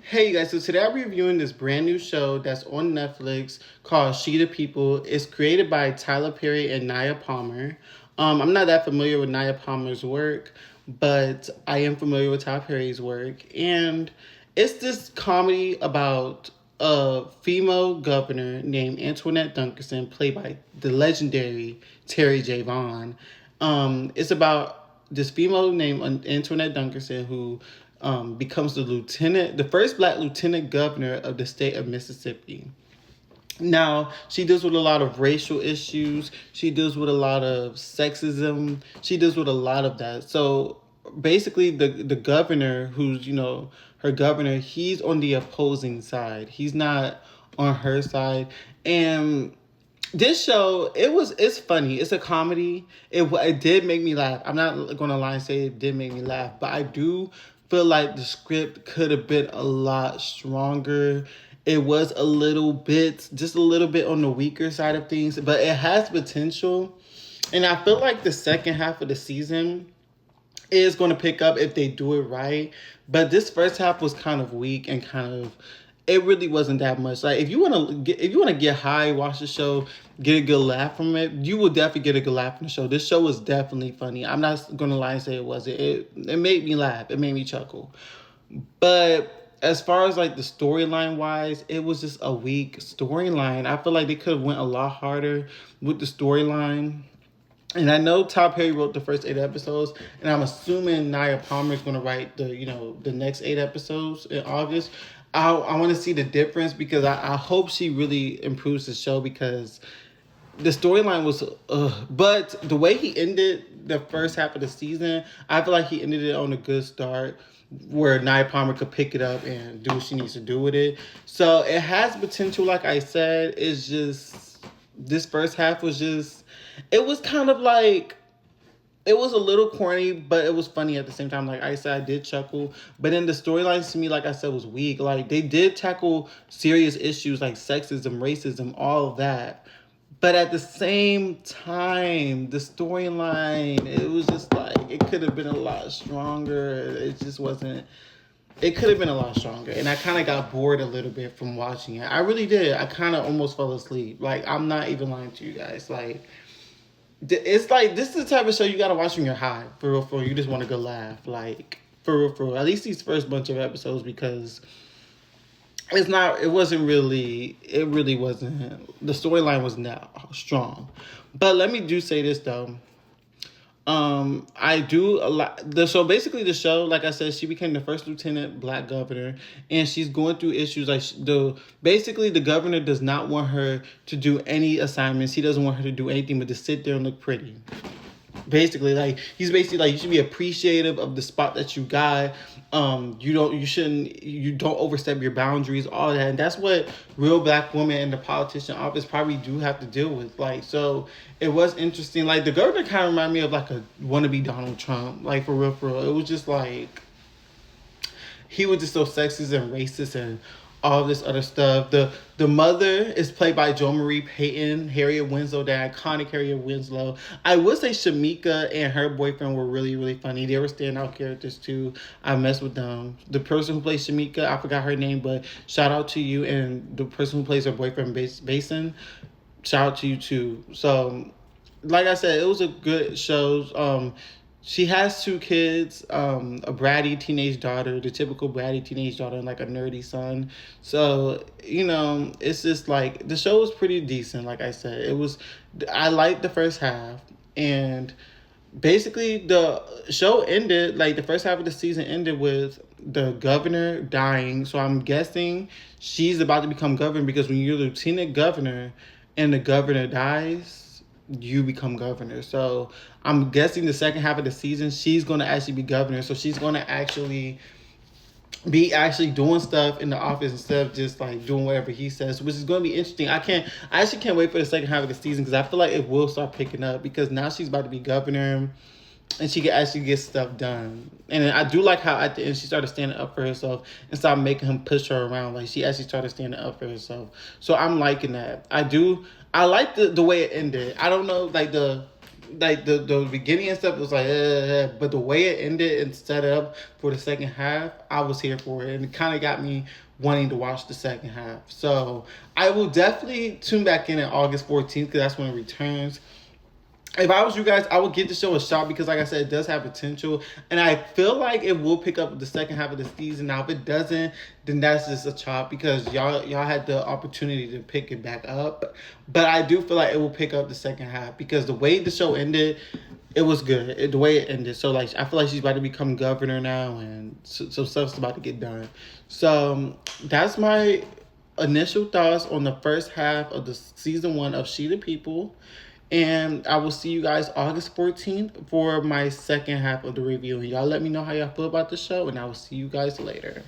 Hey you guys, so today I'm reviewing this brand new show that's on Netflix called She the People. It's created by Tyler Perry and Naya Palmer. I'm not that familiar with Naya Palmer's work, but I am familiar with Tyler Perry's work. And it's this comedy about a female governor named Antoinette Dunkerson, played by the legendary Terry J. Vaughn. It's about this female named Antoinette Dunkerson who becomes the first black lieutenant governor of the state of Mississippi. Now, she deals with a lot of racial issues. She deals with a lot of sexism. She deals with a lot of that. So basically, the governor, who's, her governor, he's on the opposing side. He's not on her side. And this show, it's funny. It's a comedy. It did make me laugh. I'm not gonna lie and say it did make me laugh, but I do feel like the script could have been a lot stronger. It was just a little bit on the weaker side of things, but it has potential. And I feel like the second half of the season is going to pick up if they do it right. But this first half was kind of weak and it really wasn't that much. Like if you want to get high, watch the show, get a good laugh from it, you will definitely get a good laugh from the show. This show was definitely funny. I'm not gonna lie and say it wasn't. It made me laugh. It made me chuckle. But as far as like the storyline wise, it was just a weak storyline. I feel like they could have went a lot harder with the storyline. And I know Tyler Perry wrote the first 8 episodes, and I'm assuming Naya Palmer is going to write the next 8 episodes in August. I want to see the difference because I hope she really improves the show because the storyline was, but the way he ended the first half of the season, I feel like he ended it on a good start where Naya Palmer could pick it up and do what she needs to do with it. So it has potential, like I said. It's just this first half was just, it was kind of like, it was a little corny, but it was funny at the same time. Like I said, I did chuckle. But then the storylines to me, like I said, was weak. Like they did tackle serious issues like sexism, racism, all of that. But at the same time, the storyline, it was just like, it could have been a lot stronger. It just wasn't, it could have been a lot stronger. And I kind of got bored a little bit from watching it. I really did. I kind of almost fell asleep. Like, I'm not even lying to you guys. Like, it's like this is the type of show you gotta watch when you're high. For real, for real. You just want a good laugh. Like, for real, for real. At least these first bunch of episodes because it really wasn't, the storyline was not strong. But let me do say this though. I do a lot. So basically, the show, like I said, she became the first lieutenant black governor, and she's going through issues like basically the governor does not want her to do any assignments. He doesn't want her to do anything but to sit there and look pretty. Basically, like he's basically like, you should be appreciative of the spot that you got. You don't overstep your boundaries, all that. And that's what real black women in the politician office probably do have to deal with. Like, so it was interesting. Like the governor kind of reminded me of like a wannabe Donald Trump. Like for real, for real. It was just like, he was just so sexist and racist and all this other stuff. The mother is played by Jo Marie Payton, Harriet Winslow, the iconic Harriet Winslow. I would say Shamika and her boyfriend were really, really funny. They were standout characters too. I messed with them. The person who plays Shamika, I forgot her name, but shout out to you. And the person who plays her boyfriend, Basin, shout out to you too. So, like I said, it was a good show. She has 2 kids, a bratty teenage daughter, the typical bratty teenage daughter, and like a nerdy son. So, it's just like, the show was pretty decent. Like I said, I liked the first half. And basically, the show ended, like the first half of the season ended with the governor dying. So I'm guessing she's about to become governor because when you're lieutenant governor and the governor dies, you become governor. So I'm guessing the second half of the season, she's going to actually be governor. So she's going to actually be doing stuff in the office instead of just like doing whatever he says, which is going to be interesting. I actually can't wait for the second half of the season because I feel like it will start picking up because now she's about to be governor and she can actually get stuff done. And I do like how at the end she started standing up for herself and stopped making him push her around. Like she actually started standing up for herself. So I'm liking that. I like the way it ended. I don't know, like like the beginning and stuff was like, but the way it ended and set up for the second half, I was here for it, and it kind of got me wanting to watch the second half. So I will definitely tune back in at August 14th because that's when it returns. If I was you guys, I would give the show a shot because, like I said, it does have potential, and I feel like it will pick up the second half of the season. Now, if it doesn't, then that's just a chop because y'all had the opportunity to pick it back up. But I do feel like it will pick up the second half because the way the show ended, it was good. The way it ended, so like I feel like she's about to become governor now, and so stuff's about to get done. So that's my initial thoughts on the first half of the season 1 of She the People. And I will see you guys August 14th for my second half of the review. And y'all let me know how y'all feel about the show. And I will see you guys later.